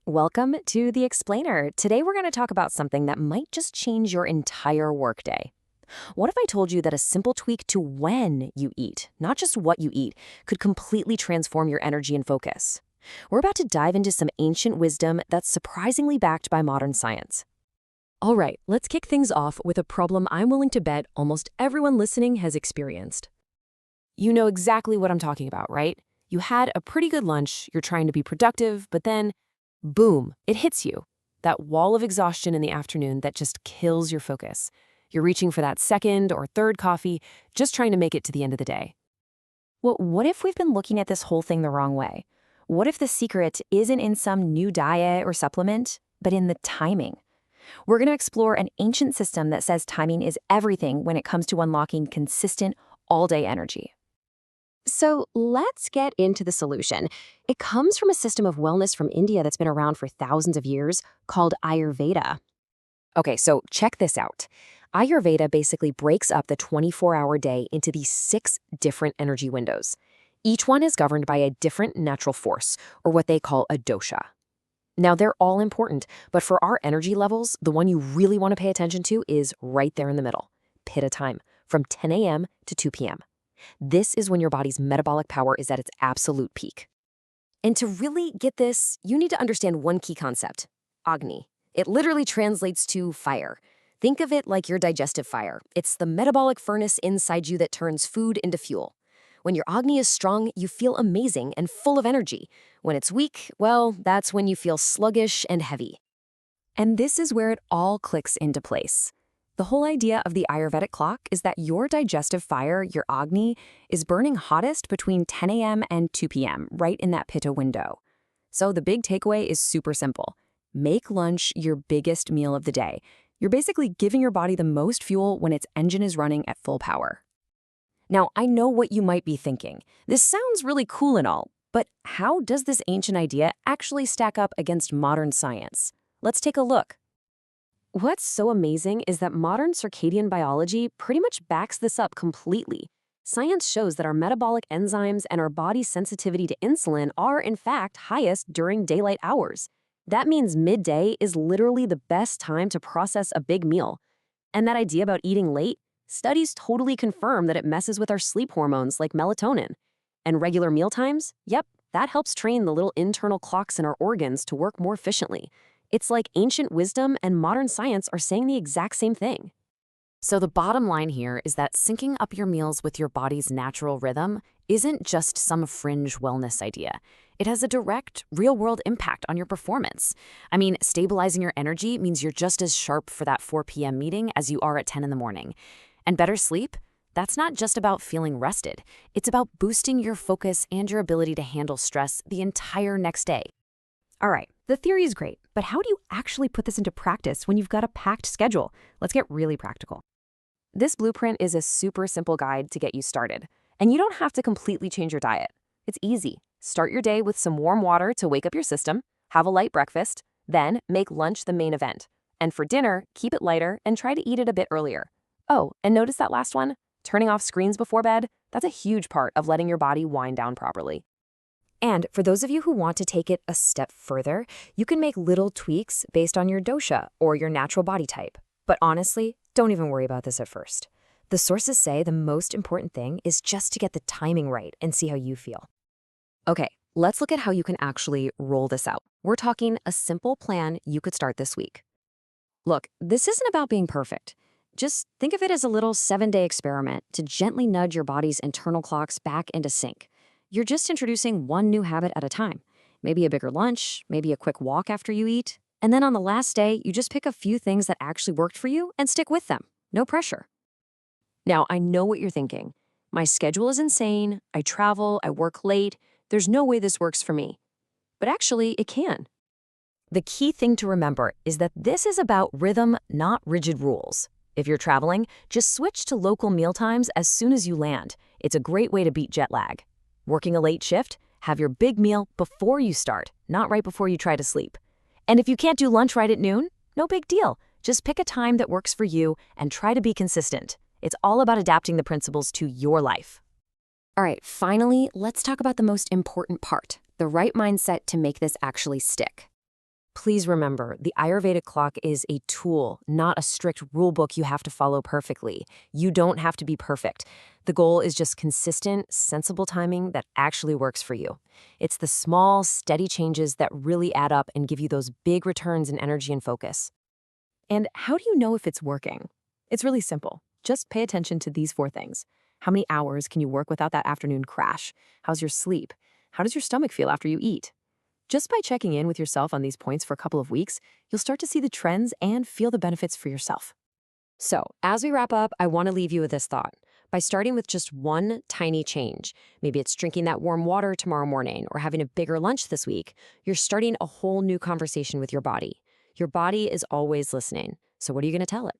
Welcome to The Explainer. Today we're going to talk about something that might just change your entire workday. What if I told you that a simple tweak to when you eat, not just what you eat, could completely transform your energy and focus? We're about to dive into some ancient wisdom that's surprisingly backed by modern science. All right, let's kick things off with a problem I'm willing to bet almost everyone listening has experienced. You know exactly what I'm talking about, right? You had a pretty good lunch, you're trying to be productive, but then boom, it hits you. That wall of exhaustion in the afternoon that just kills your focus. You're reaching for that second or third coffee, just trying to make it to the end of the day. Well, what if we've been looking at this whole thing the wrong way? What if the secret isn't in some new diet or supplement, but in the timing? We're going to explore an ancient system that says timing is everything when it comes to unlocking consistent, all-day energy. So let's get into the solution. It comes from a system of wellness from India that's been around for thousands of years called Ayurveda. Okay, so check this out. Ayurveda basically breaks up the 24-hour day into these 6 different energy windows. Each one is governed by a different natural force, or what they call a dosha. Now, they're all important, but for our energy levels, the one you really want to pay attention to is right there in the middle, pitta time, from 10 a.m. to 2 p.m. This is when your body's metabolic power is at its absolute peak. And to really get this, you need to understand one key concept, Agni. It literally translates to fire. Think of it like your digestive fire. It's the metabolic furnace inside you that turns food into fuel. When your Agni is strong, you feel amazing and full of energy. When it's weak, well, that's when you feel sluggish and heavy. And this is where it all clicks into place. The whole idea of the Ayurvedic clock is that your digestive fire, your Agni, is burning hottest between 10 a.m. and 2 p.m., right in that pitta window. So the big takeaway is super simple. Make lunch your biggest meal of the day. You're basically giving your body the most fuel when its engine is running at full power. Now, I know what you might be thinking. This sounds really cool and all, but how does this ancient idea actually stack up against modern science? Let's take a look. What's so amazing is that modern circadian biology pretty much backs this up completely. Science shows that our metabolic enzymes and our body's sensitivity to insulin are, in fact, highest during daylight hours. That means midday is literally the best time to process a big meal. And that idea about eating late, studies totally confirm that it messes with our sleep hormones like melatonin. And regular meal times? Yep, that helps train the little internal clocks in our organs to work more efficiently. It's like ancient wisdom and modern science are saying the exact same thing. So the bottom line here is that syncing up your meals with your body's natural rhythm isn't just some fringe wellness idea. It has a direct, real-world impact on your performance. I mean, stabilizing your energy means you're just as sharp for that 4 p.m. meeting as you are at 10 in the morning. And better sleep? That's not just about feeling rested. It's about boosting your focus and your ability to handle stress the entire next day. All right, the theory is great, but how do you actually put this into practice when you've got a packed schedule? Let's get really practical. This blueprint is a super simple guide to get you started, and you don't have to completely change your diet. It's easy. Start your day with some warm water to wake up your system, have a light breakfast, then make lunch the main event. And for dinner, keep it lighter and try to eat it a bit earlier. Oh, and notice that last one? Turning off screens before bed? That's a huge part of letting your body wind down properly. And for those of you who want to take it a step further, you can make little tweaks based on your dosha or your natural body type. But honestly, don't even worry about this at first. The sources say the most important thing is just to get the timing right and see how you feel. Okay, let's look at how you can actually roll this out. We're talking a simple plan you could start this week. Look, this isn't about being perfect. Just think of it as a little 7-day experiment to gently nudge your body's internal clocks back into sync. You're just introducing one new habit at a time. Maybe a bigger lunch, maybe a quick walk after you eat. And then on the last day, you just pick a few things that actually worked for you and stick with them. No pressure. Now, I know what you're thinking. My schedule is insane. I travel, I work late. There's no way this works for me. But actually, it can. The key thing to remember is that this is about rhythm, not rigid rules. If you're traveling, just switch to local mealtimes as soon as you land. It's a great way to beat jet lag. Working a late shift? Have your big meal before you start, not right before you try to sleep. And if you can't do lunch right at noon, no big deal. Just pick a time that works for you and try to be consistent. It's all about adapting the principles to your life. All right, finally, let's talk about the most important part, the right mindset to make this actually stick. Please remember, the Ayurvedic clock is a tool, not a strict rule book you have to follow perfectly. You don't have to be perfect. The goal is just consistent, sensible timing that actually works for you. It's the small, steady changes that really add up and give you those big returns in energy and focus. And how do you know if it's working? It's really simple. Just pay attention to these 4 things. How many hours can you work without that afternoon crash? How's your sleep? How does your stomach feel after you eat? Just by checking in with yourself on these points for a couple of weeks, you'll start to see the trends and feel the benefits for yourself. So, as we wrap up, I want to leave you with this thought. By starting with just one tiny change, maybe it's drinking that warm water tomorrow morning or having a bigger lunch this week, you're starting a whole new conversation with your body. Your body is always listening. So what are you going to tell it?